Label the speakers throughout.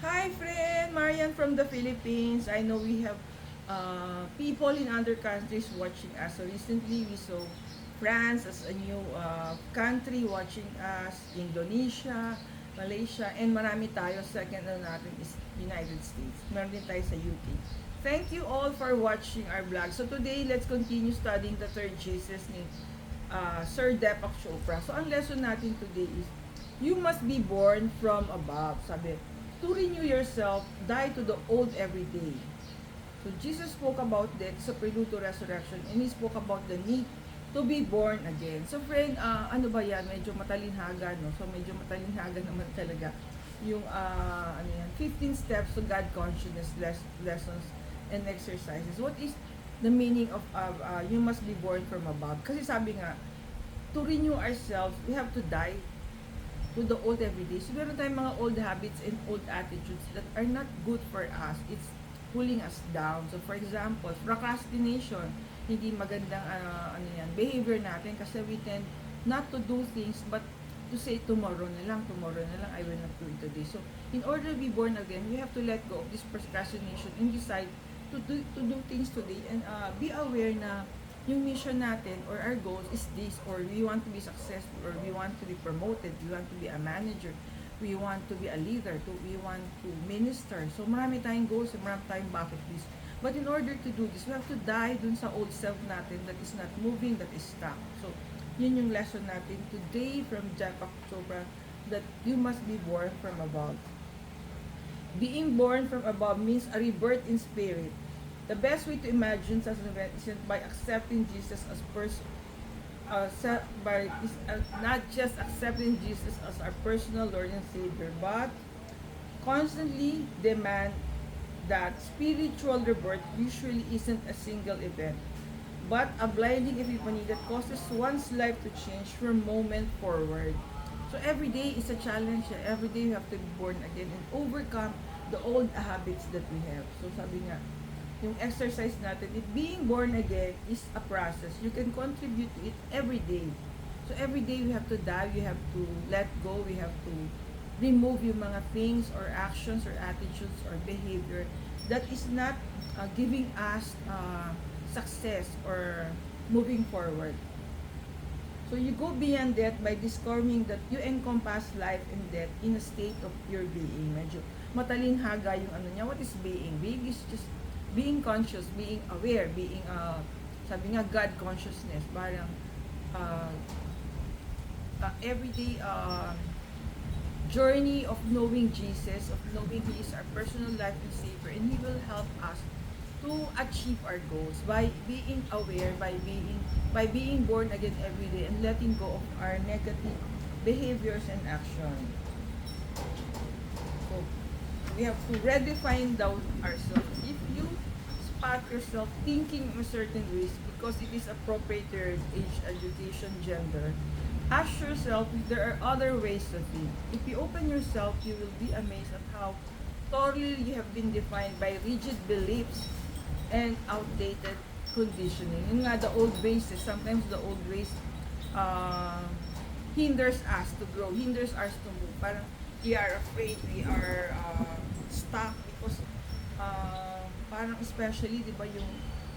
Speaker 1: Hi friend, Marian from the Philippines. I know we have people in other countries watching us. So recently we saw France as a new country watching us, Indonesia, Malaysia, and marami tayo. Second na natin is United States. Meron din tayo sa UK. Thank you all for watching our vlog. So today, let's continue studying the third Jesus ni Sir Deepak Chopra. So ang lesson natin today is, you must be born from above. Sabi, to renew yourself, die to the old every day. So Jesus spoke about death sa prelude to resurrection, and He spoke about the need to be born again. So friend, ano ba yan? Medyo matalinhaga, no? So medyo matalinhaga naman talaga yung 15 steps to God consciousness lessons and exercises. What is the meaning of you must be born from above? Kasi sabi nga, to renew ourselves, we have to die to the old every day. So meron tayong mga old habits and old attitudes that are not good for us. It's pulling us down. So for example, procrastination, hindi magandang behavior natin kasi we tend not to do things but to say tomorrow na lang, I will not do it today. So in order to be born again, we have to let go of this procrastination and decide to do things today and be aware na yung mission natin or our goals is this, or we want to be successful, or we want to be promoted, we want to be a manager, we want to be a leader, we want to minister. So marami tayong goals, marami tayong bucket list. But in order to do this, we have to die dun sa old self natin that is not moving, that is stuck. So yun yung lesson natin today from Deepak Chopra, that you must be born from above. Being born from above means a rebirth in spirit. The best way to imagine such an event is by accepting Jesus as not just accepting Jesus as our personal Lord and Savior, but constantly demand that spiritual rebirth usually isn't a single event, but a blinding epiphany that causes one's life to change from moment forward. So every day is a challenge. Every day you have to be born again and overcome the old habits that we have. So sabi nga, yung exercise natin, being born again is a process. You can contribute to it every day. So every day we have to die, we have to let go, we have to remove yung mga things or actions or attitudes or behavior that is not giving us success or moving forward. So you go beyond that by discovering that you encompass life and death in a state of pure being. Medyo matalinhaga yung niya. What is being? Being is just being conscious, being aware, being sabi nga God consciousness, parang everyday journey of knowing Jesus, of knowing He is our personal life and Savior, and He will help us to achieve our goals by being aware, by being born again every day and letting go of our negative behaviors and action. So we have to redefine down ourselves. If you spot yourself thinking in a certain ways because it is appropriate to your age, education, gender, ask yourself if there are other ways to think. If you open yourself, you will be amazed at how thoroughly you have been defined by rigid beliefs and outdated conditioning. Yun nga, the old ways, sometimes the old ways hinders us to grow, hinders us to move. Parang we are afraid, we are stuck because parang especially, di ba, yung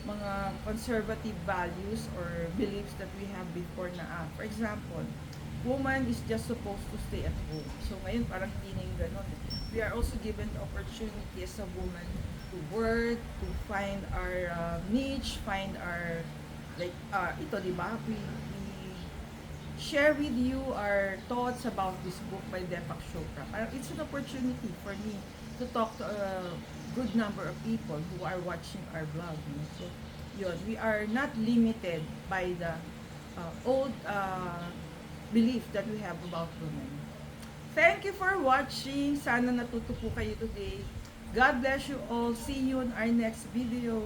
Speaker 1: mga conservative values or beliefs that we have before na for example, woman is just supposed to stay at home. So ngayon parang hindi na yung ganun. We are also given the opportunity as a woman to work, to find our niche, find our ito, di ba? We share with you our thoughts about this book by Deepak Chopra. Parang it's an opportunity for me to talk to a good number of people who are watching our vlog. So, yun, we are not limited by the old belief that we have about women. Thank you for watching. Sana natuto po kayo today. God bless you all. See you in our next video.